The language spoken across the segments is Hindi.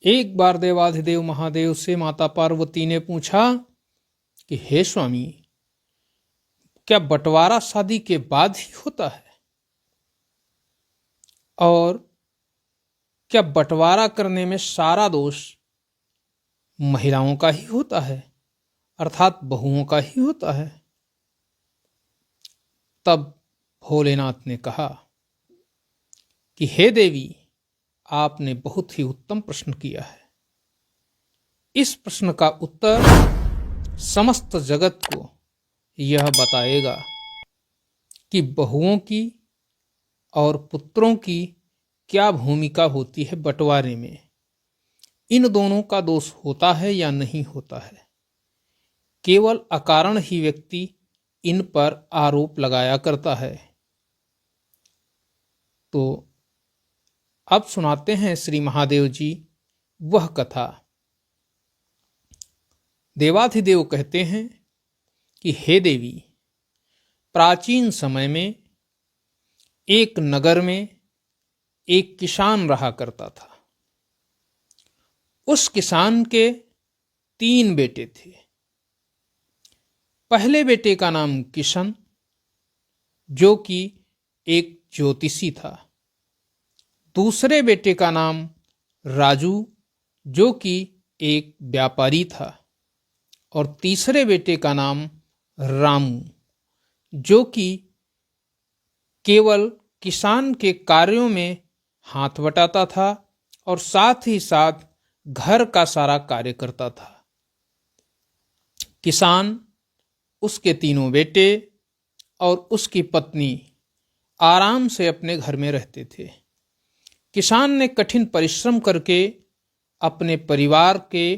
एक बार देवाधिदेव महादेव से माता पार्वती ने पूछा कि हे स्वामी, क्या बंटवारा शादी के बाद ही होता है? और क्या बंटवारा करने में सारा दोष महिलाओं का ही होता है, अर्थात बहुओं का ही होता है? तब भोलेनाथ ने कहा कि हे देवी, आपने बहुत ही उत्तम प्रश्न किया है। इस प्रश्न का उत्तर समस्त जगत को यह बताएगा कि बहुओं की और पुत्रों की क्या भूमिका होती है बंटवारे में। इन दोनों का दोष होता है या नहीं होता है। केवल अकारण ही व्यक्ति इन पर आरोप लगाया करता है। तो अब सुनाते हैं श्री महादेव जी वह कथा। देवाधिदेव कहते हैं कि हे देवी, प्राचीन समय में एक नगर में एक किसान रहा करता था। उस किसान के 3 बेटे थे। पहले बेटे का नाम किशन, जो कि एक ज्योतिषी था। दूसरे बेटे का नाम राजू, जो कि एक व्यापारी था। और तीसरे बेटे का नाम रामू, जो कि केवल किसान के कार्यों में हाथ बटाता था और साथ ही साथ घर का सारा कार्य करता था। किसान, उसके 3 बेटे और उसकी पत्नी आराम से अपने घर में रहते थे। किसान ने कठिन परिश्रम करके अपने परिवार के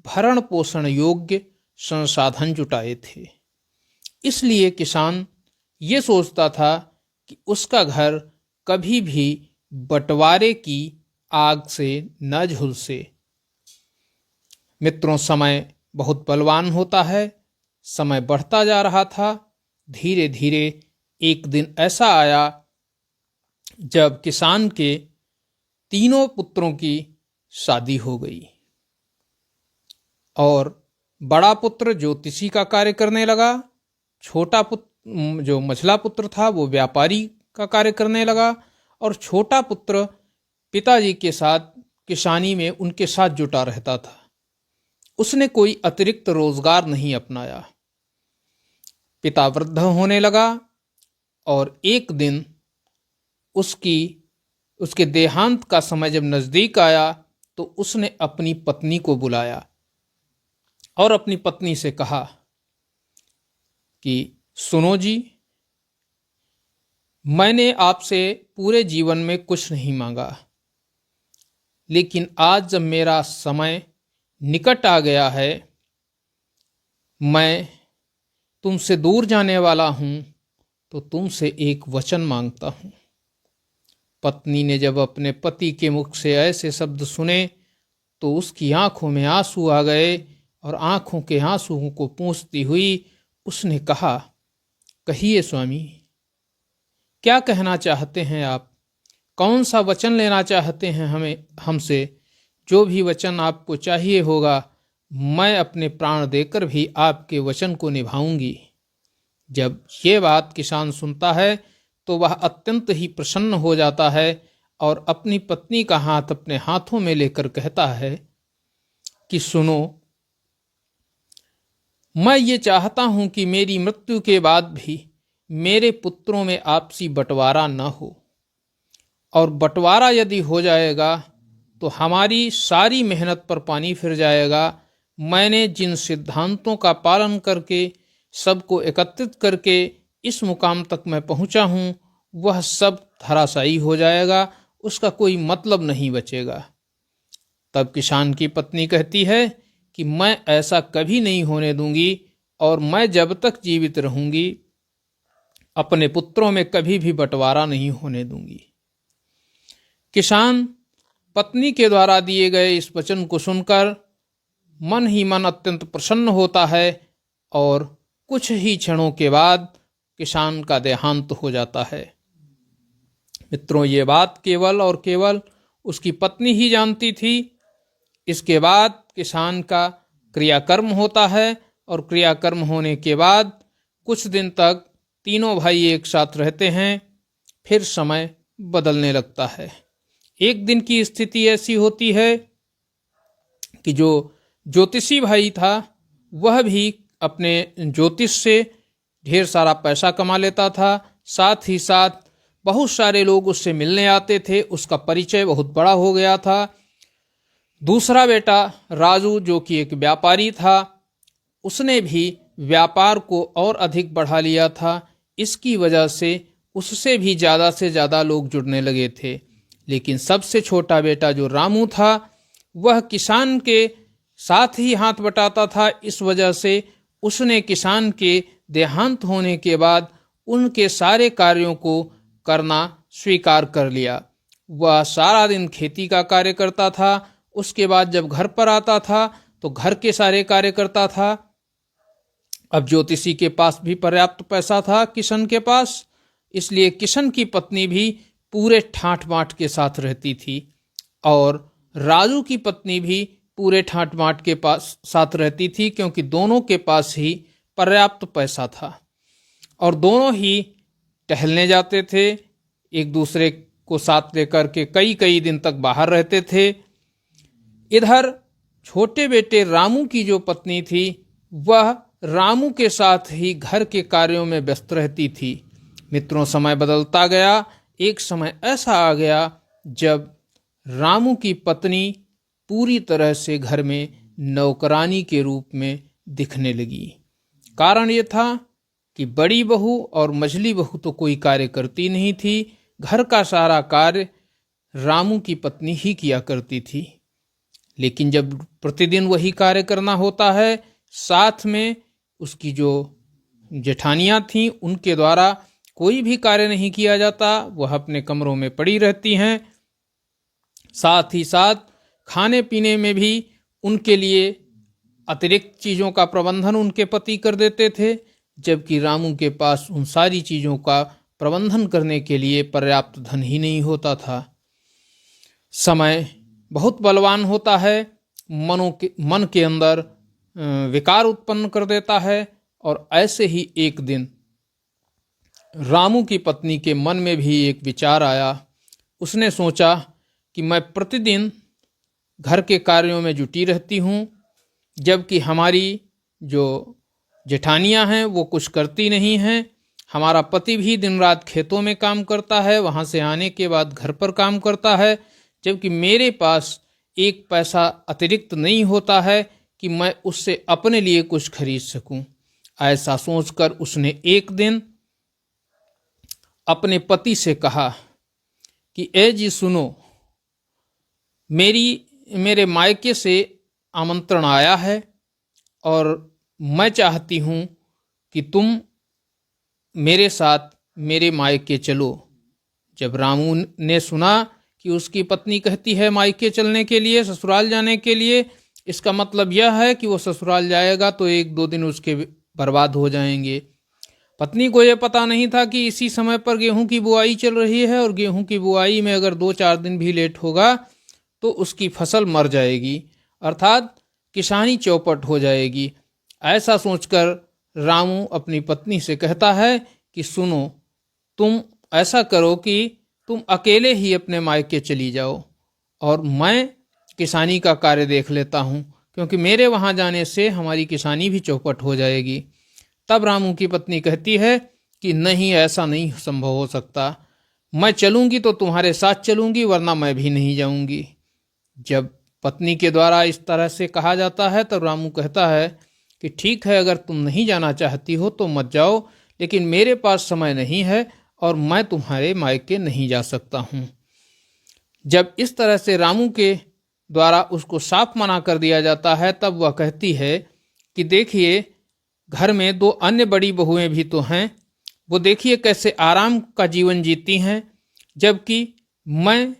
भरण पोषण योग्य संसाधन जुटाए थे। इसलिए किसान ये सोचता था कि उसका घर कभी भी बंटवारे की आग से न झुलसे। मित्रों, समय बहुत बलवान होता है। समय बढ़ता जा रहा था। धीरे धीरे एक दिन ऐसा आया जब किसान के 3 पुत्रों की शादी हो गई और बड़ा पुत्र ज्योतिषी का कार्य करने लगा। छोटा पुत्र, जो मझला पुत्र था, वो व्यापारी का कार्य करने लगा। और छोटा पुत्र पिताजी के साथ किसानी में उनके साथ जुटा रहता था। उसने कोई अतिरिक्त रोजगार नहीं अपनाया। पिता वृद्ध होने लगा और एक दिन उसके देहांत का समय जब नजदीक आया तो उसने अपनी पत्नी को बुलाया और अपनी पत्नी से कहा कि सुनो जी, मैंने आपसे पूरे जीवन में कुछ नहीं मांगा, लेकिन आज जब मेरा समय निकट आ गया है, मैं तुमसे दूर जाने वाला हूं, तो तुमसे एक वचन मांगता हूं। पत्नी ने जब अपने पति के मुख से ऐसे शब्द सुने तो उसकी आंखों में आंसू आ गए और आंखों के आंसुओं को पोंछती हुई उसने कहा, कहिए स्वामी, क्या कहना चाहते हैं आप? कौन सा वचन लेना चाहते हैं हमसे? जो भी वचन आपको चाहिए होगा, मैं अपने प्राण देकर भी आपके वचन को निभाऊंगी। जब ये बात किसान सुनता है तो वह अत्यंत ही प्रसन्न हो जाता है और अपनी पत्नी का हाथ अपने हाथों में लेकर कहता है कि सुनो, मैं ये चाहता हूं कि मेरी मृत्यु के बाद भी मेरे पुत्रों में आपसी बंटवारा न हो, और बंटवारा यदि हो जाएगा तो हमारी सारी मेहनत पर पानी फिर जाएगा। मैंने जिन सिद्धांतों का पालन करके सबको एकत्रित करके इस मुकाम तक मैं पहुंचा हूं, वह सब धराशायी हो जाएगा, उसका कोई मतलब नहीं बचेगा। तब किसान की पत्नी कहती है कि मैं ऐसा कभी नहीं होने दूंगी और मैं जब तक जीवित रहूंगी अपने पुत्रों में कभी भी बंटवारा नहीं होने दूंगी। किसान पत्नी के द्वारा दिए गए इस वचन को सुनकर मन ही मन अत्यंत प्रसन्न होता है और कुछ ही क्षणों के बाद किसान का देहांत हो जाता है। मित्रों, ये बात केवल और केवल उसकी पत्नी ही जानती थी इसके बाद किसान का क्रियाकर्म होता है और क्रियाकर्म होने के बाद कुछ दिन तक तीनों भाई एक साथ रहते हैं। फिर समय बदलने लगता है। एक दिन की स्थिति ऐसी होती है कि जो ज्योतिषी भाई था वह भी अपने ज्योतिष से ढेर सारा पैसा कमा लेता था। साथ ही साथ बहुत सारे लोग उससे मिलने आते थे। उसका परिचय बहुत बड़ा हो गया था। दूसरा बेटा राजू, जो कि एक व्यापारी था, उसने भी व्यापार को और अधिक बढ़ा लिया था। इसकी वजह से उससे भी ज़्यादा से ज़्यादा लोग जुड़ने लगे थे। लेकिन सबसे छोटा बेटा जो रामू था, वह किसान के साथ ही हाथ बटाता था। इस वजह से उसने किसान के देहांत होने के बाद उनके सारे कार्यों को करना स्वीकार कर लिया। वह सारा दिन खेती का कार्य करता था। उसके बाद जब घर पर आता था तो घर के सारे कार्य करता था। अब ज्योतिषी के पास भी पर्याप्त पैसा था किशन के पास, इसलिए किशन की पत्नी भी पूरे ठाठ बाट के साथ रहती थी और राजू की पत्नी भी पूरे ठाठ बाट के पास साथ रहती थी, क्योंकि दोनों के पास ही पर्याप्त पैसा था और दोनों ही टहलने जाते थे। एक दूसरे को साथ लेकर के कई कई दिन तक बाहर रहते थे। इधर छोटे बेटे रामू की जो पत्नी थी वह रामू के साथ ही घर के कार्यों में व्यस्त रहती थी। मित्रों, समय बदलता गया। एक समय ऐसा आ गया जब रामू की पत्नी पूरी तरह से घर में नौकरानी के रूप में दिखने लगी। कारण ये था कि बड़ी बहू और मझली बहू तो कोई कार्य करती नहीं थी। घर का सारा कार्य रामू की पत्नी ही किया करती थी। लेकिन जब प्रतिदिन वही कार्य करना होता है, साथ में उसकी जो जेठानियां थीं उनके द्वारा कोई भी कार्य नहीं किया जाता। वह अपने कमरों में पड़ी रहती हैं। साथ ही साथ खाने पीने में भी उनके लिए अतिरिक्त चीज़ों का प्रबंधन उनके पति कर देते थे, जबकि रामू के पास उन सारी चीज़ों का प्रबंधन करने के लिए पर्याप्त धन ही नहीं होता था। समय बहुत बलवान होता है, मन के अंदर विकार उत्पन्न कर देता है। और ऐसे ही एक दिन रामू की पत्नी के मन में भी एक विचार आया। उसने सोचा कि मैं प्रतिदिन घर के कार्यों में जुटी रहती हूँ, जबकि हमारी जो जेठानियाँ हैं वो कुछ करती नहीं हैं। हमारा पति भी दिन रात खेतों में काम करता है, वहाँ से आने के बाद घर पर काम करता है, जबकि मेरे पास एक पैसा अतिरिक्त नहीं होता है कि मैं उससे अपने लिए कुछ खरीद सकूं। ऐसा सोचकर उसने एक दिन अपने पति से कहा कि ए जी सुनो, मेरे मायके से आमंत्रण आया है और मैं चाहती हूँ कि तुम मेरे साथ मेरे मायके चलो। जब रामू ने सुना कि उसकी पत्नी कहती है मायके चलने के लिए, ससुराल जाने के लिए, इसका मतलब यह है कि वो ससुराल जाएगा तो 1-2 दिन उसके बर्बाद हो जाएंगे। पत्नी को यह पता नहीं था कि इसी समय पर गेहूं की बुआई चल रही है और गेहूं की बुआई में अगर 2-4 दिन भी लेट होगा तो उसकी फसल मर जाएगी, अर्थात किसानी चौपट हो जाएगी। ऐसा सोचकर रामू अपनी पत्नी से कहता है कि सुनो, तुम ऐसा करो कि तुम अकेले ही अपने मायके चली जाओ और मैं किसानी का कार्य देख लेता हूँ, क्योंकि मेरे वहाँ जाने से हमारी किसानी भी चौपट हो जाएगी। तब रामू की पत्नी कहती है कि नहीं, ऐसा नहीं संभव हो सकता। मैं चलूँगी तो तुम्हारे साथ चलूँगी, वरना मैं भी नहीं जाऊँगी। जब पत्नी के द्वारा इस तरह से कहा जाता है तब रामू कहता है कि ठीक है, अगर तुम नहीं जाना चाहती हो तो मत जाओ, लेकिन मेरे पास समय नहीं है और मैं तुम्हारे मायके नहीं जा सकता हूँ। जब इस तरह से रामू के द्वारा उसको साफ मना कर दिया जाता है तब वह कहती है कि देखिए, घर में 2 अन्य बड़ी बहुएं भी तो हैं, वो देखिए कैसे आराम का जीवन जीती हैं, जबकि मैं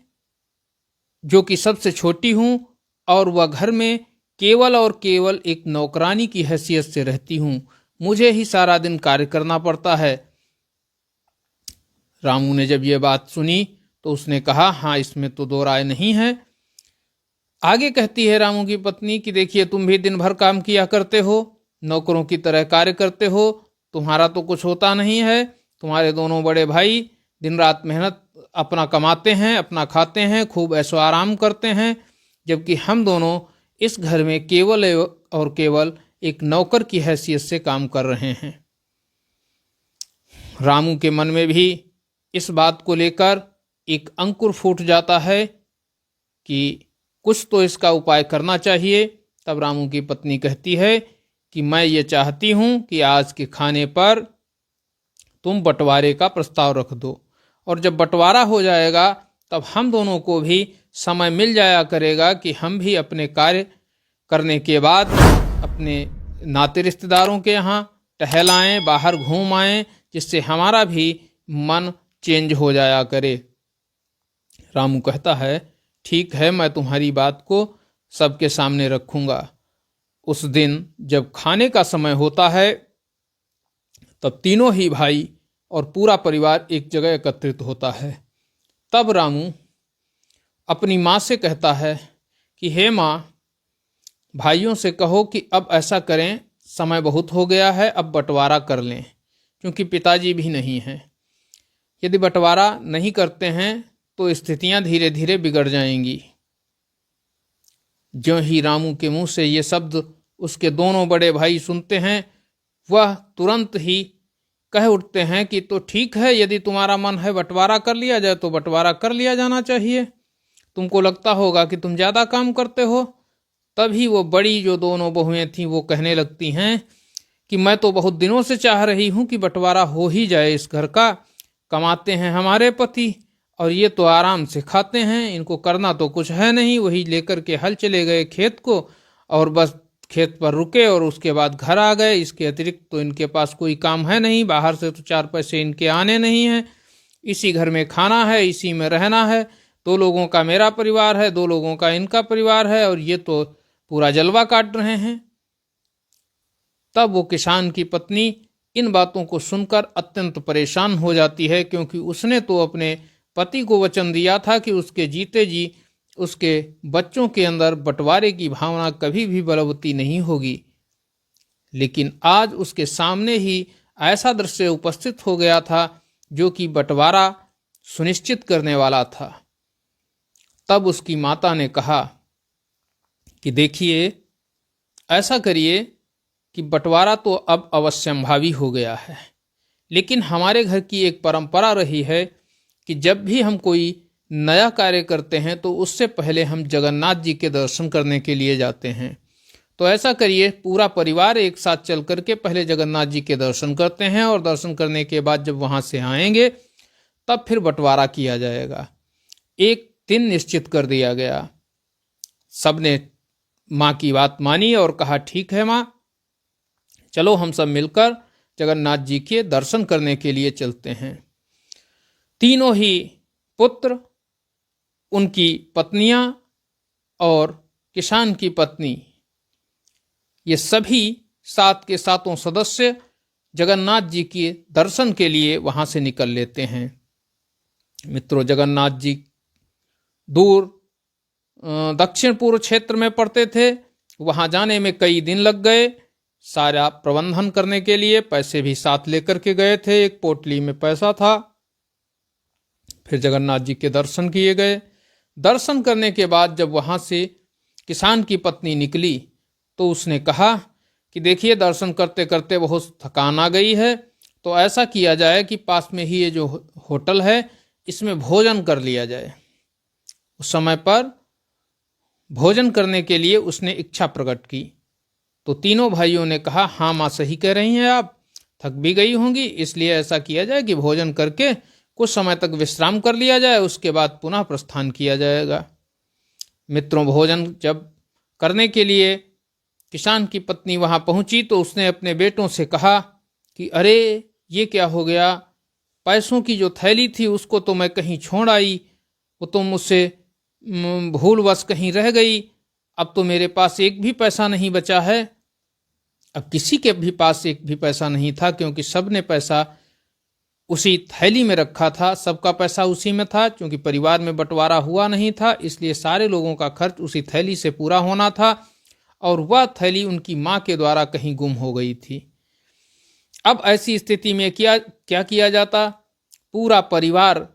जो कि सबसे छोटी हूँ और वह घर में केवल और केवल एक नौकरानी की हैसियत से रहती हूँ। मुझे ही सारा दिन कार्य करना पड़ता है। रामू ने जब ये बात सुनी तो उसने कहा, हाँ, इसमें तो 2 राय नहीं है। आगे कहती है रामू की पत्नी कि देखिए तुम भी दिन भर काम किया करते हो, नौकरों की तरह कार्य करते हो, तुम्हारा तो कुछ होता नहीं है। तुम्हारे दोनों बड़े भाई दिन रात मेहनत अपना कमाते हैं, अपना खाते हैं, खूब ऐशो आराम करते हैं, जबकि हम दोनों इस घर में केवल और केवल एक नौकर की हैसियत से काम कर रहे हैं। रामू के मन में भी इस बात को लेकर एक अंकुर फूट जाता है कि कुछ तो इसका उपाय करना चाहिए। तब रामू की पत्नी कहती है कि मैं ये चाहती हूं कि आज के खाने पर तुम बंटवारे का प्रस्ताव रख दो, और जब बंटवारा हो जाएगा तब हम दोनों को भी समय मिल जाया करेगा कि हम भी अपने कार्य करने के बाद अपने नाते रिश्तेदारों के यहाँ टहल आएं, बाहर घूम आएं, जिससे हमारा भी मन चेंज हो जाया करे। रामू कहता है ठीक है, मैं तुम्हारी बात को सबके सामने रखूंगा। उस दिन जब खाने का समय होता है तब तीनों ही भाई और पूरा परिवार एक जगह एकत्रित होता है। तब रामू अपनी माँ से कहता है कि हे माँ, भाइयों से कहो कि अब ऐसा करें, समय बहुत हो गया है, अब बंटवारा कर लें, क्योंकि पिताजी भी नहीं हैं। यदि बंटवारा नहीं करते हैं तो स्थितियां धीरे धीरे बिगड़ जाएंगी। ज्यों ही रामू के मुंह से ये शब्द उसके दोनों बड़े भाई सुनते हैं, वह तुरंत ही कह उठते हैं कि तो ठीक है, यदि तुम्हारा मन है बंटवारा कर लिया जाए तो बंटवारा कर लिया जाना चाहिए। तुमको लगता होगा कि तुम ज़्यादा काम करते हो। तभी वो बड़ी जो दोनों बहुएं थीं वो कहने लगती हैं कि मैं तो बहुत दिनों से चाह रही हूं कि बंटवारा हो ही जाए इस घर का। कमाते हैं हमारे पति और ये तो आराम से खाते हैं, इनको करना तो कुछ है नहीं। वही लेकर के हल चले गए खेत को और बस खेत पर रुके और उसके बाद घर आ गए। इसके अतिरिक्त तो इनके पास कोई काम है नहीं, बाहर से तो 4 पैसे इनके आने नहीं हैं। इसी घर में खाना है, इसी में रहना है। 2 लोगों का मेरा परिवार है, 2 लोगों का इनका परिवार है, और ये तो पूरा जलवा काट रहे हैं। तब वो किसान की पत्नी इन बातों को सुनकर अत्यंत परेशान हो जाती है, क्योंकि उसने तो अपने पति को वचन दिया था कि उसके जीते जी उसके बच्चों के अंदर बंटवारे की भावना कभी भी बलवती नहीं होगी। लेकिन आज उसके सामने ही ऐसा दृश्य उपस्थित हो गया था जो कि बंटवारा सुनिश्चित करने वाला था। तब उसकी माता ने कहा कि देखिए, ऐसा करिए कि बंटवारा तो अब अवश्यंभावी हो गया है, लेकिन हमारे घर की एक परंपरा रही है कि जब भी हम कोई नया कार्य करते हैं तो उससे पहले हम जगन्नाथ जी के दर्शन करने के लिए जाते हैं। तो ऐसा करिए, पूरा परिवार एक साथ चल करके पहले जगन्नाथ जी के दर्शन करते हैं, और दर्शन करने के बाद जब वहाँ से आएंगे तब फिर बंटवारा किया जाएगा। एक दिन निश्चित कर दिया गया। सबने माँ की बात मानी और कहा ठीक है माँ, चलो हम सब मिलकर जगन्नाथ जी के दर्शन करने के लिए चलते हैं। तीनों ही पुत्र, उनकी पत्नियां और किसान की पत्नी, ये सभी 7 के 7 सदस्य जगन्नाथ जी के दर्शन के लिए वहां से निकल लेते हैं। मित्रों, जगन्नाथ जी दूर दक्षिण पूर्व क्षेत्र में पड़ते थे। वहां जाने में कई दिन लग गए। सारा प्रबंधन करने के लिए पैसे भी साथ लेकर के गए थे, एक पोटली में पैसा था। फिर जगन्नाथ जी के दर्शन किए गए। दर्शन करने के बाद जब वहां से किसान की पत्नी निकली तो उसने कहा कि देखिए, दर्शन करते करते बहुत थकान आ गई है, तो ऐसा किया जाए कि पास में ही ये जो होटल है इसमें भोजन कर लिया जाए। उस समय पर भोजन करने के लिए उसने इच्छा प्रकट की। तो तीनों भाइयों ने कहा हाँ माँ, सही कह रही हैं आप, थक भी गई होंगी, इसलिए ऐसा किया जाए कि भोजन करके कुछ समय तक विश्राम कर लिया जाए, उसके बाद पुनः प्रस्थान किया जाएगा। मित्रों, भोजन जब करने के लिए किसान की पत्नी वहां पहुंची तो उसने अपने बेटों से कहा कि अरे ये क्या हो गया, पैसों की जो थैली थी उसको तो मैं कहीं छोड़ आई, वो तो मुझसे भूलवश कहीं रह गई। अब तो मेरे पास एक भी पैसा नहीं बचा है। अब किसी के भी पास एक भी पैसा नहीं था, क्योंकि सब ने पैसा उसी थैली में रखा था, सबका पैसा उसी में था। क्योंकि परिवार में बंटवारा हुआ नहीं था, इसलिए सारे लोगों का खर्च उसी थैली से पूरा होना था, और वह थैली उनकी माँ के द्वारा कहीं गुम हो गई थी। अब ऐसी स्थिति में क्या किया जाता? पूरा परिवार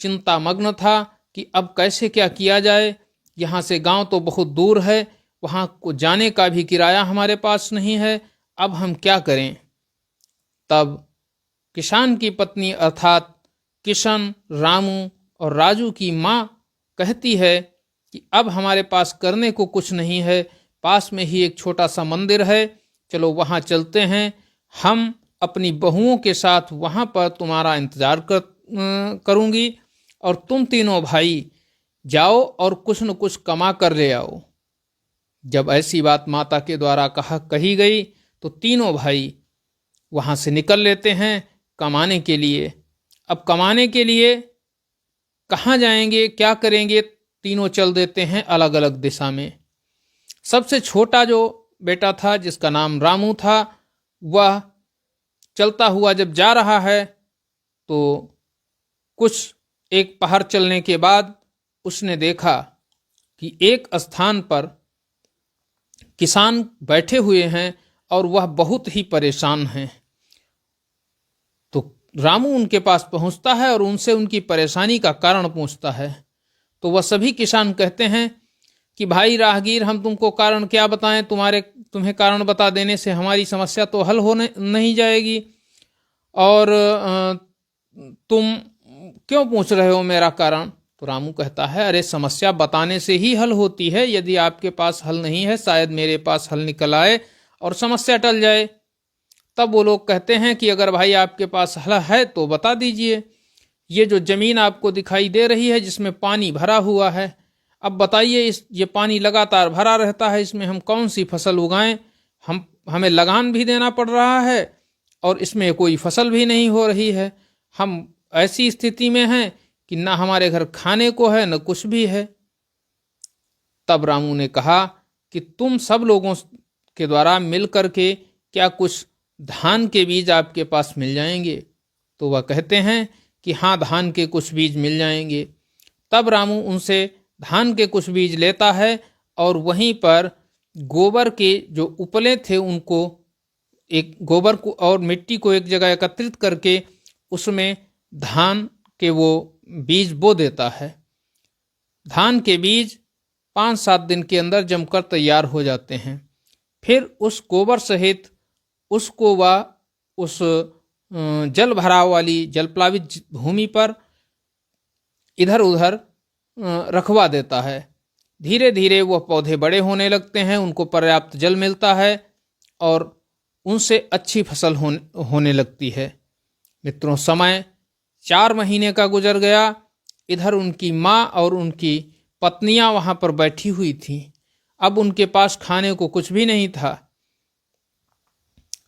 चिंतामग्न था कि अब कैसे क्या किया जाए। यहाँ से गांव तो बहुत दूर है, वहाँ को जाने का भी किराया हमारे पास नहीं है, अब हम क्या करें? तब किसान की पत्नी अर्थात किशन, रामू और राजू की माँ कहती है कि अब हमारे पास करने को कुछ नहीं है, पास में ही एक छोटा सा मंदिर है, चलो वहाँ चलते हैं, हम अपनी बहुओं के साथ वहाँ पर तुम्हारा इंतजार करूँगी, और तुम तीनों भाई जाओ और कुछ न कुछ कमा कर ले आओ। जब ऐसी बात माता के द्वारा कही गई तो तीनों भाई वहाँ से निकल लेते हैं कमाने के लिए। अब कमाने के लिए कहाँ जाएंगे, क्या करेंगे? तीनों चल देते हैं अलग अलग दिशा में। सबसे छोटा जो बेटा था, जिसका नाम रामू था, वह चलता हुआ जब जा रहा है तो कुछ एक पहाड़ चलने के बाद उसने देखा कि एक स्थान पर किसान बैठे हुए हैं और वह बहुत ही परेशान हैं। तो रामू उनके पास पहुंचता है और उनसे उनकी परेशानी का कारण पूछता है। तो वह सभी किसान कहते हैं कि भाई राहगीर, हम तुमको कारण क्या बताएं, तुम्हें कारण बता देने से हमारी समस्या तो हल होने नहीं जाएगी, और तुम क्यों पूछ रहे हो मेरा कारण? तो रामू कहता है, अरे समस्या बताने से ही हल होती है, यदि आपके पास हल नहीं है, शायद मेरे पास हल निकल आए और समस्या टल जाए। तब वो लोग कहते हैं कि अगर भाई आपके पास हल है तो बता दीजिए। ये जो जमीन आपको दिखाई दे रही है जिसमें पानी भरा हुआ है, अब बताइए, ये पानी लगातार भरा रहता है, इसमें हम कौन सी फसल उगाएं? हमें लगान भी देना पड़ रहा है और इसमें कोई फसल भी नहीं हो रही है। हम ऐसी स्थिति में हैं कि ना हमारे घर खाने को है, न कुछ भी है। तब रामू ने कहा कि तुम सब लोगों के द्वारा मिल करके क्या कुछ धान के बीज आपके पास मिल जाएंगे? तो वह कहते हैं कि हाँ, धान के कुछ बीज मिल जाएंगे। तब रामू उनसे धान के कुछ बीज लेता है और वहीं पर गोबर के जो उपले थे उनको, एक गोबर को और मिट्टी को एक जगह एकत्रित करके उसमें धान के वो बीज बो देता है। धान के बीज 5-7 दिन के अंदर जमकर तैयार हो जाते हैं। फिर उस गोबर सहित उसको वह उस जल भराव वाली जलप्लावित भूमि पर इधर उधर रखवा देता है। धीरे धीरे वह पौधे बड़े होने लगते हैं, उनको पर्याप्त जल मिलता है और उनसे अच्छी फसल होने लगती है। मित्रों, समय 4 महीने का गुजर गया। इधर उनकी माँ और उनकी पत्नियां वहां पर बैठी हुई थीं। अब उनके पास खाने को कुछ भी नहीं था।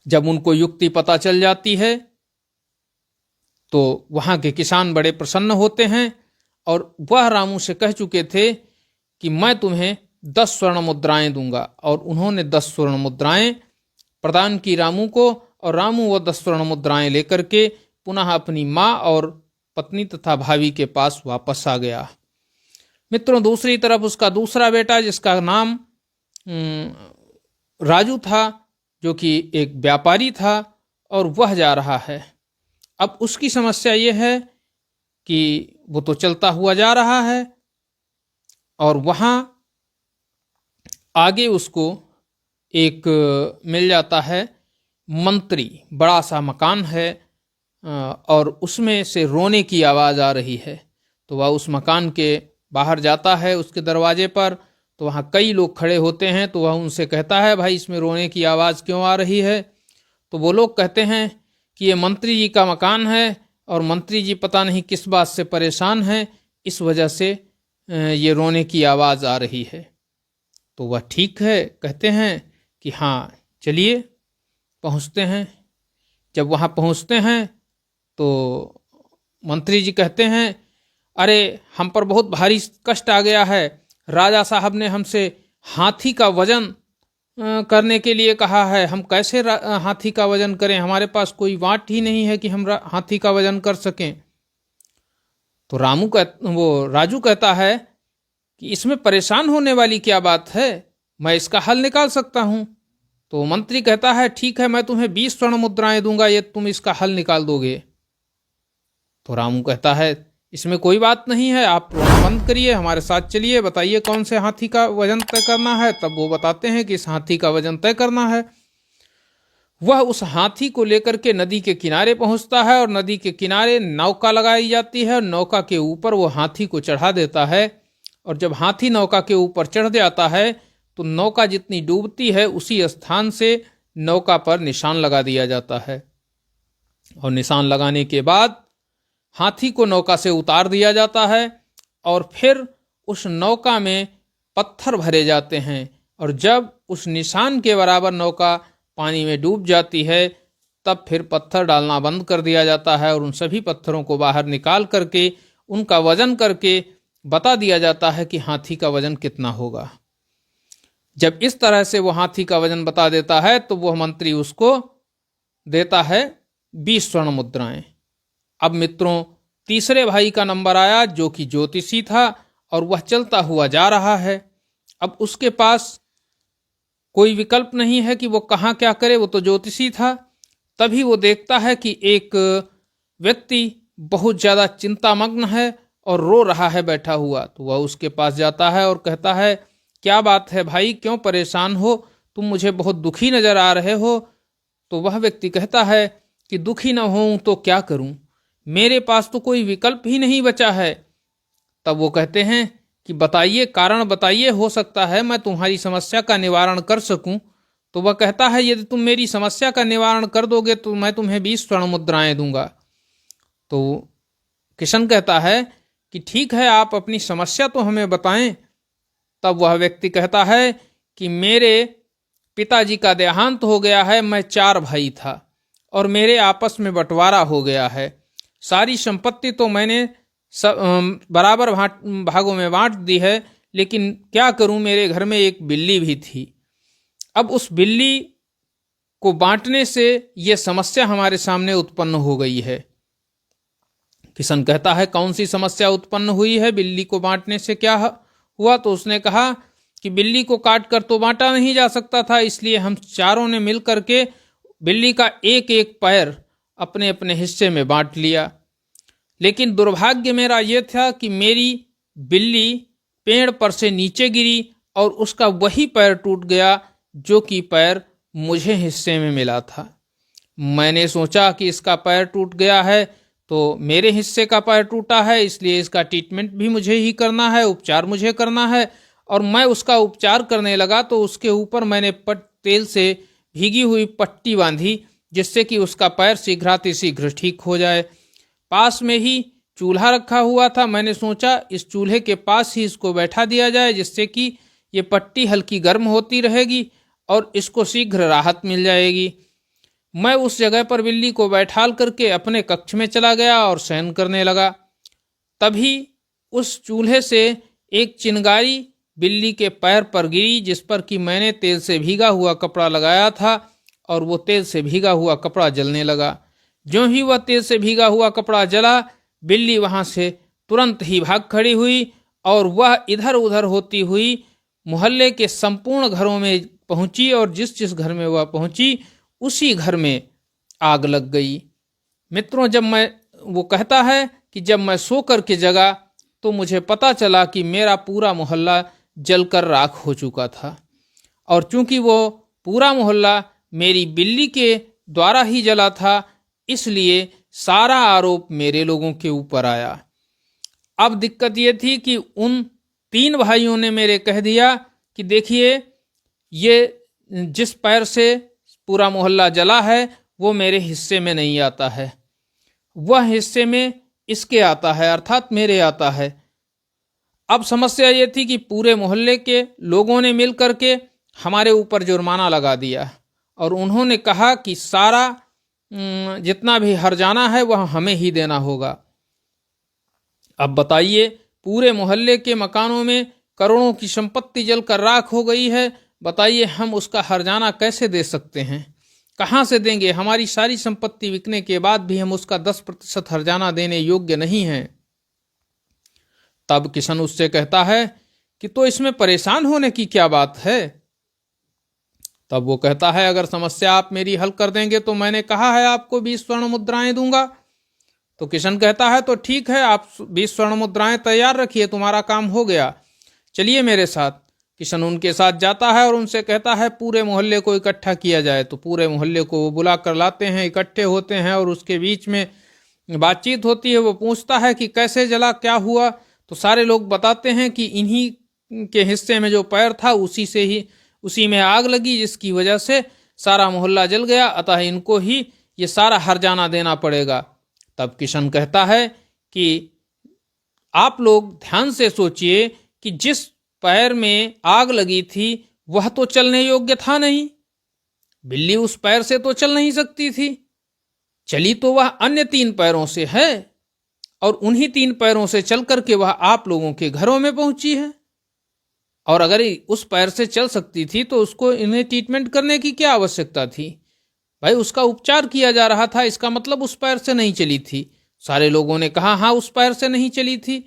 जब उनको युक्ति पता चल जाती है तो वहां के किसान बड़े प्रसन्न होते हैं और वह रामू से कह चुके थे कि मैं तुम्हें 10 स्वर्ण मुद्राएं दूंगा, और उन्होंने 10 स्वर्ण मुद्राएं प्रदान की रामू को, और रामू वो 10 स्वर्ण मुद्राएं लेकर के पुनः अपनी माँ और पत्नी तथा भाभी के पास वापस आ गया। मित्रों, दूसरी तरफ उसका दूसरा बेटा जिसका नाम राजू था, जो कि एक व्यापारी था, और वह जा रहा है। अब उसकी समस्या ये है कि वो तो चलता हुआ जा रहा है और वहाँ आगे उसको एक मिल जाता है मंत्री, बड़ा सा मकान है और उसमें से रोने की आवाज़ आ रही है। तो वह उस मकान के बाहर जाता है, उसके दरवाजे पर, तो वहाँ कई लोग खड़े होते हैं। तो वह उनसे कहता है, भाई इसमें रोने की आवाज़ क्यों आ रही है? तो वो लोग कहते हैं कि ये मंत्री जी का मकान है और मंत्री जी पता नहीं किस बात से परेशान हैं, इस वजह से ये रोने की आवाज़ आ रही है। तो वह ठीक है कहते हैं कि हाँ चलिए पहुँचते हैं। जब वहाँ पहुँचते हैं तो मंत्री जी कहते हैं, अरे हम पर बहुत भारी कष्ट आ गया है, राजा साहब ने हमसे हाथी का वजन करने के लिए कहा है। हम कैसे हाथी का वजन करें, हमारे पास कोई वाट ही नहीं है कि हम हाथी का वजन कर सकें। तो राजू कहता है कि इसमें परेशान होने वाली क्या बात है, मैं इसका हल निकाल सकता हूं। तो मंत्री कहता है ठीक है, मैं तुम्हें 20 स्वर्ण मुद्राएं दूंगा, ये तुम इसका हल निकाल दोगे। तो रामू कहता है इसमें कोई बात नहीं है, आप रोना बंद करिए, हमारे साथ चलिए, बताइए कौन से हाथी का वजन तय करना है। तब वो बताते हैं कि इस हाथी का वजन तय करना है। वह उस हाथी को लेकर के नदी के किनारे पहुंचता है और नदी के किनारे नौका लगाई जाती है और नौका के ऊपर वो हाथी को चढ़ा देता है। और जब हाथी नौका के ऊपर चढ़ जाता है तो नौका जितनी डूबती है उसी स्थान से नौका पर निशान लगा दिया जाता है। और निशान लगाने के बाद हाथी को नौका से उतार दिया जाता है और फिर उस नौका में पत्थर भरे जाते हैं। और जब उस निशान के बराबर नौका पानी में डूब जाती है तब फिर पत्थर डालना बंद कर दिया जाता है और उन सभी पत्थरों को बाहर निकाल करके उनका वजन करके बता दिया जाता है कि हाथी का वजन कितना होगा। जब इस तरह से वो हाथी का वजन बता देता है तो वह मंत्री उसको देता है 20 स्वर्ण मुद्राएं। अब मित्रों, तीसरे भाई का नंबर आया जो कि ज्योतिषी था और वह चलता हुआ जा रहा है। अब उसके पास कोई विकल्प नहीं है कि वो कहाँ क्या करे, वो तो ज्योतिषी था। तभी वो देखता है कि एक व्यक्ति बहुत ज़्यादा चिंतामग्न है और रो रहा है बैठा हुआ। तो वह उसके पास जाता है और कहता है क्या बात है भाई, क्यों परेशान हो, तुम मुझे बहुत दुखी नजर आ रहे हो। तो वह व्यक्ति कहता है कि दुखी न होऊं तो क्या करूं, मेरे पास तो कोई विकल्प ही नहीं बचा है। तब वो कहते हैं कि बताइए, कारण बताइए, हो सकता है मैं तुम्हारी समस्या का निवारण कर सकूं। तो वह कहता है यदि तुम मेरी समस्या का निवारण कर दोगे तो मैं तुम्हें 20 स्वर्ण मुद्राएं दूंगा। तो किशन कहता है कि ठीक है, आप अपनी समस्या तो हमें बताएं। तब वह व्यक्ति कहता है कि मेरे पिताजी का देहांत हो गया है, मैं 4 भाई था और मेरे आपस में बंटवारा हो गया है। सारी संपत्ति तो मैंने बराबर भागों में बांट दी है, लेकिन क्या करूं, मेरे घर में एक बिल्ली भी थी। अब उस बिल्ली को बांटने से यह समस्या हमारे सामने उत्पन्न हो गई है। किशन कहता है कौन सी समस्या उत्पन्न हुई है, बिल्ली को बांटने से क्या हुआ। तो उसने कहा कि बिल्ली को काट कर तो बांटा नहीं जा सकता था, इसलिए हम चारों ने मिल करके बिल्ली का एक एक पैर अपने अपने हिस्से में बांट लिया। लेकिन दुर्भाग्य मेरा यह था कि मेरी बिल्ली पेड़ पर से नीचे गिरी और उसका वही पैर टूट गया जो कि पैर मुझे हिस्से में मिला था। मैंने सोचा कि इसका पैर टूट गया है तो मेरे हिस्से का पैर टूटा है, इसलिए इसका ट्रीटमेंट भी मुझे ही करना है, उपचार मुझे करना है। और मैं उसका उपचार करने लगा तो उसके ऊपर मैंने तेल से भीगी हुई पट्टी बांधी जिससे कि उसका पैर शीघ्रातिशीघ्र ठीक हो जाए। पास में ही चूल्हा रखा हुआ था, मैंने सोचा इस चूल्हे के पास ही इसको बैठा दिया जाए जिससे कि ये पट्टी हल्की गर्म होती रहेगी और इसको शीघ्र राहत मिल जाएगी। मैं उस जगह पर बिल्ली को बैठाल करके अपने कक्ष में चला गया और शयन करने लगा। तभी उस चूल्हे से एक चिंगारी बिल्ली के पैर पर गिरी जिस पर कि मैंने तेल से भीगा हुआ कपड़ा लगाया था और वो तेल से भीगा हुआ कपड़ा जलने लगा। ज्यों ही वह तेल से भीगा हुआ कपड़ा जला, बिल्ली वहां से तुरंत ही भाग खड़ी हुई और वह इधर उधर होती हुई मोहल्ले के संपूर्ण घरों में पहुंची और जिस जिस घर में वह पहुंची उसी घर में आग लग गई। मित्रों, वो कहता है कि जब मैं सो कर के जगा तो मुझे पता चला कि मेरा पूरा मोहल्ला जलकर राख हो चुका था और चूंकि वो पूरा मोहल्ला मेरी बिल्ली के द्वारा ही जला था इसलिए सारा आरोप मेरे लोगों के ऊपर आया। अब दिक्कत ये थी कि उन 3 भाइयों ने मेरे कह दिया कि देखिए, ये जिस पैर से पूरा मोहल्ला जला है वो मेरे हिस्से में नहीं आता है, वह हिस्से में इसके आता है, अर्थात मेरे आता है। अब समस्या ये थी कि पूरे मोहल्ले के लोगों ने मिल करके हमारे ऊपर जुर्माना लगा दिया और उन्होंने कहा कि सारा जितना भी हर्जाना है वह हमें ही देना होगा। अब बताइए, पूरे मोहल्ले के मकानों में करोड़ों की संपत्ति जलकर राख हो गई है, बताइए हम उसका हर्जाना कैसे दे सकते हैं, कहाँ से देंगे? हमारी सारी संपत्ति बिकने के बाद भी हम उसका 10% हर्जाना देने योग्य नहीं हैं। तब किशन उससे कहता है कि तो इसमें परेशान होने की क्या बात है? तब वो कहता है अगर समस्या आप मेरी हल कर देंगे तो मैंने कहा है आपको 20 स्वर्ण मुद्राएं दूंगा। तो किशन कहता है तो ठीक है, आप 20 स्वर्ण मुद्राएं तैयार रखिए, तुम्हारा काम हो गया, चलिए मेरे साथ। किशन उनके साथ जाता है और उनसे कहता है पूरे मोहल्ले को इकट्ठा किया जाए। तो पूरे मोहल्ले को वो बुला कर लाते हैं, इकट्ठे होते हैं और उसके बीच में बातचीत होती है। वो पूछता है कि कैसे जला, क्या हुआ? तो सारे लोग बताते हैं कि इन्हीं के हिस्से में जो पैर था उसी में आग लगी, जिसकी वजह से सारा मोहल्ला जल गया, अतः इनको ही ये सारा हर्जाना देना पड़ेगा। तब किशन कहता है कि आप लोग ध्यान से सोचिए कि जिस पैर में आग लगी थी वह तो चलने योग्य था नहीं, बिल्ली उस पैर से तो चल नहीं सकती थी, चली तो वह अन्य 3 पैरों से है और उन्हीं 3 पैरों से चल करके वह आप लोगों के घरों में पहुंची है। और अगर उस पैर से चल सकती थी तो उसको इन्हें ट्रीटमेंट करने की क्या आवश्यकता थी? भाई उसका उपचार किया जा रहा था, इसका मतलब उस पैर से नहीं चली थी। सारे लोगों ने कहा हाँ उस पैर से नहीं चली थी।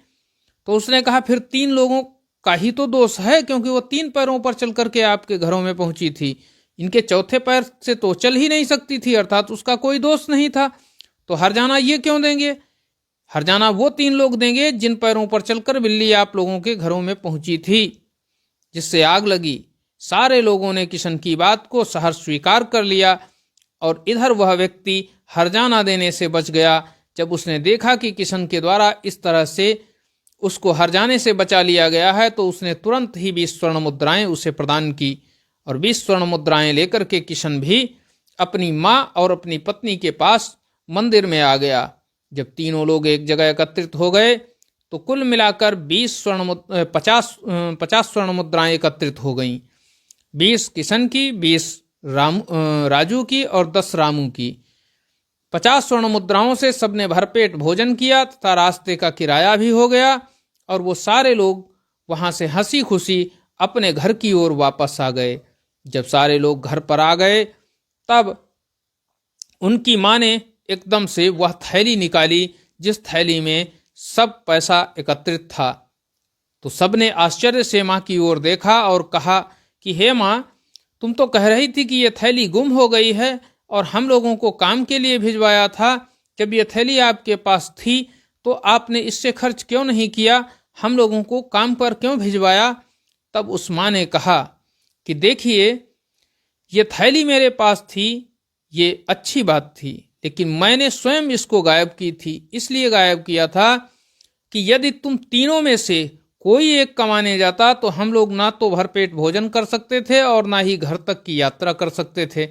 तो उसने कहा फिर 3 लोगों का ही तो दोष है, क्योंकि वो 3 पैरों पर चल करके आपके घरों में पहुंची थी, इनके चौथे पैर से तो चल ही नहीं सकती थी, अर्थात उसका कोई दोष नहीं था। तो हर्जाना ये क्यों देंगे? हर्जाना वो 3 लोग देंगे जिन पैरों पर चलकर बिल्ली आप लोगों के घरों में पहुंची थी, जिससे आग लगी। सारे लोगों ने किशन की बात को सहर्ष स्वीकार कर लिया और इधर वह व्यक्ति हर्जाना देने से बच गया। जब उसने देखा कि किशन के द्वारा इस तरह से उसको हर्जाने से बचा लिया गया है तो उसने तुरंत ही 20 स्वर्ण मुद्राएं उसे प्रदान की और 20 स्वर्ण मुद्राएं लेकर के किशन भी अपनी माँ और अपनी पत्नी के पास मंदिर में आ गया। जब तीनों लोग एक जगह एकत्रित हो गए तो कुल मिलाकर 50 स्वर्ण मुद्राएं एकत्रित हो गईं। 20 किशन की, 20 राजू की और 10 रामू की। 50 स्वर्ण मुद्राओं से सबने भरपेट भोजन किया तथा रास्ते का किराया भी हो गया और वो सारे लोग वहां से हंसी खुशी अपने घर की ओर वापस आ गए। जब सारे लोग घर पर आ गए तब उनकी माँ ने एकदम से वह थैली निकाली जिस थैली में सब पैसा एकत्रित था। तो सबने आश्चर्य से माँ की ओर देखा और कहा कि हे माँ, तुम तो कह रही थी कि यह थैली गुम हो गई है और हम लोगों को काम के लिए भिजवाया था। जब यह थैली आपके पास थी तो आपने इससे खर्च क्यों नहीं किया, हम लोगों को काम पर क्यों भिजवाया? तब उस माँ ने कहा कि देखिए, ये थैली मेरे पास थी, ये अच्छी बात थी, लेकिन मैंने स्वयं इसको गायब की थी। इसलिए गायब किया था कि यदि तुम तीनों में से कोई एक कमाने जाता तो हम लोग ना तो भरपेट भोजन कर सकते थे और ना ही घर तक की यात्रा कर सकते थे,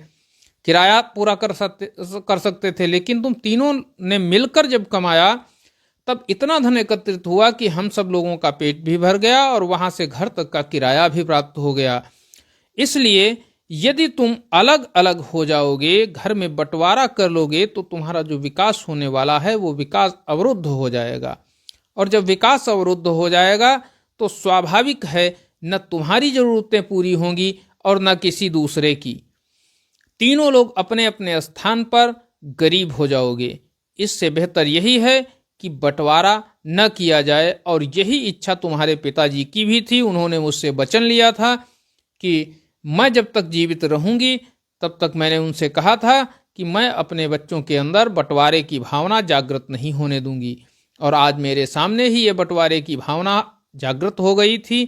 किराया पूरा कर सकते थे। लेकिन तुम तीनों ने मिलकर जब कमाया तब इतना धन एकत्रित हुआ कि हम सब लोगों का पेट भी भर गया और वहां से घर तक का किराया भी प्राप्त हो गया। इसलिए यदि तुम अलग अलग हो जाओगे, घर में बंटवारा कर लोगे, तो तुम्हारा जो विकास होने वाला है वो विकास अवरुद्ध हो जाएगा। और जब विकास अवरुद्ध हो जाएगा तो स्वाभाविक है न तुम्हारी जरूरतें पूरी होंगी और न किसी दूसरे की। तीनों लोग अपने अपने स्थान पर गरीब हो जाओगे। इससे बेहतर यही है कि बंटवारा न किया जाए। और यही इच्छा तुम्हारे पिताजी की भी थी। उन्होंने मुझसे वचन लिया था कि मैं जब तक जीवित रहूंगी तब तक मैंने उनसे कहा था कि मैं अपने बच्चों के अंदर बंटवारे की भावना जागृत नहीं होने दूंगी। और आज मेरे सामने ही ये बंटवारे की भावना जागृत हो गई थी।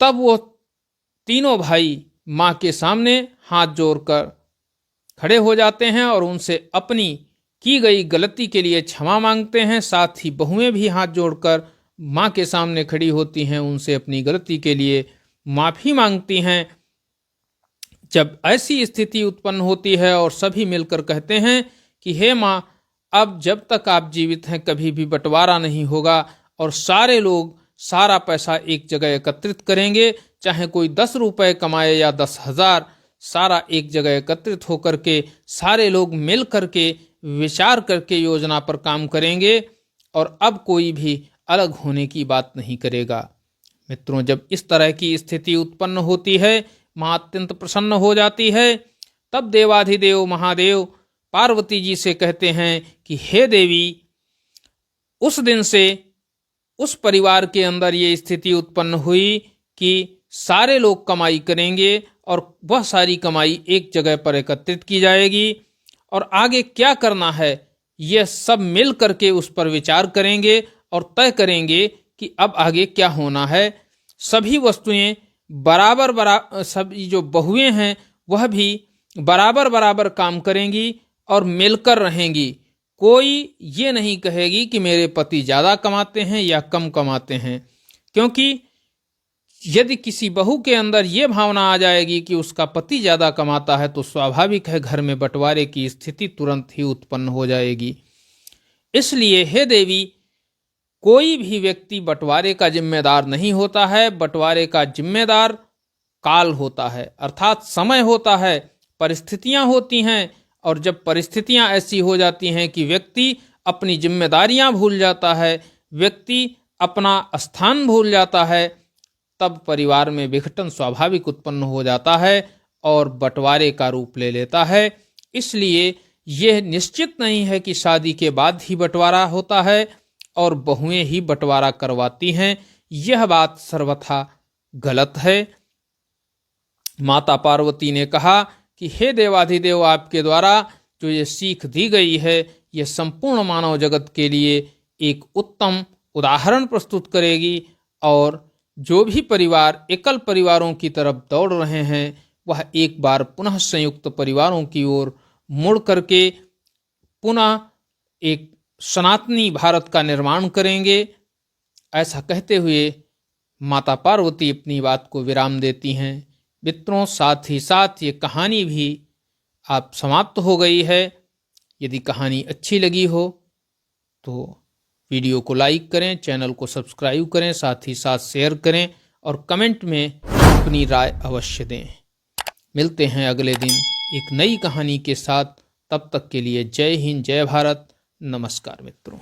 तब वो तीनों भाई माँ के सामने हाथ जोड़कर खड़े हो जाते हैं और उनसे अपनी की गई गलती के लिए क्षमा मांगते हैं। साथ ही बहुएं भी हाथ जोड़कर माँ के सामने खड़ी होती हैं, उनसे अपनी गलती के लिए माफी मांगती हैं। जब ऐसी स्थिति उत्पन्न होती है और सभी मिलकर कहते हैं कि हे माँ, अब जब तक आप जीवित हैं कभी भी बंटवारा नहीं होगा और सारे लोग सारा पैसा एक जगह एकत्रित करेंगे, चाहे कोई 10 रुपए कमाए या 10,000, सारा एक जगह एकत्रित होकर के सारे लोग मिल करके विचार करके योजना पर काम करेंगे और अब कोई भी अलग होने की बात नहीं करेगा। मित्रों, जब इस तरह की स्थिति उत्पन्न होती है, माँ अत्यंत प्रसन्न हो जाती है। तब देवाधिदेव महादेव पार्वती जी से कहते हैं कि हे देवी, उस दिन से उस परिवार के अंदर ये स्थिति उत्पन्न हुई कि सारे लोग कमाई करेंगे और वह सारी कमाई एक जगह पर एकत्रित की जाएगी और आगे क्या करना है यह सब मिल करके उस पर विचार करेंगे और तय करेंगे कि अब आगे क्या होना है। सभी वस्तुएं बराबर सभी जो बहुएं हैं वह भी बराबर बराबर काम करेंगी और मिलकर रहेंगी। कोई ये नहीं कहेगी कि मेरे पति ज़्यादा कमाते हैं या कम कमाते हैं, क्योंकि यदि किसी बहू के अंदर ये भावना आ जाएगी कि उसका पति ज़्यादा कमाता है तो स्वाभाविक है घर में बंटवारे की स्थिति तुरंत ही उत्पन्न हो जाएगी। इसलिए हे देवी, कोई भी व्यक्ति बंटवारे का जिम्मेदार नहीं होता है। बंटवारे का जिम्मेदार काल होता है, अर्थात समय होता है, परिस्थितियां होती हैं। और जब परिस्थितियां ऐसी हो जाती हैं कि व्यक्ति अपनी जिम्मेदारियां भूल जाता है, व्यक्ति अपना स्थान भूल जाता है, तब परिवार में विघटन स्वाभाविक उत्पन्न हो जाता है और बंटवारे का रूप ले लेता है। इसलिए यह निश्चित नहीं है कि शादी के बाद ही बंटवारा होता है और बहुएं ही बंटवारा करवाती हैं। यह बात सर्वथा गलत है। माता पार्वती ने कहा कि हे देवाधिदेव, आपके द्वारा जो ये सीख दी गई है यह संपूर्ण मानव जगत के लिए एक उत्तम उदाहरण प्रस्तुत करेगी और जो भी परिवार एकल परिवारों की तरफ दौड़ रहे हैं वह एक बार पुनः संयुक्त परिवारों की ओर मुड़ करके पुनः एक सनातनी भारत का निर्माण करेंगे। ऐसा कहते हुए माता पार्वती अपनी बात को विराम देती हैं। मित्रों, साथ ही साथ ये कहानी भी आप समाप्त हो गई है। यदि कहानी अच्छी लगी हो तो वीडियो को लाइक करें, चैनल को सब्सक्राइब करें, साथ ही साथ शेयर करें और कमेंट में अपनी राय अवश्य दें। मिलते हैं अगले दिन एक नई कहानी के साथ। तब तक के लिए जय हिंद, जय भारत, नमस्कार मित्रों।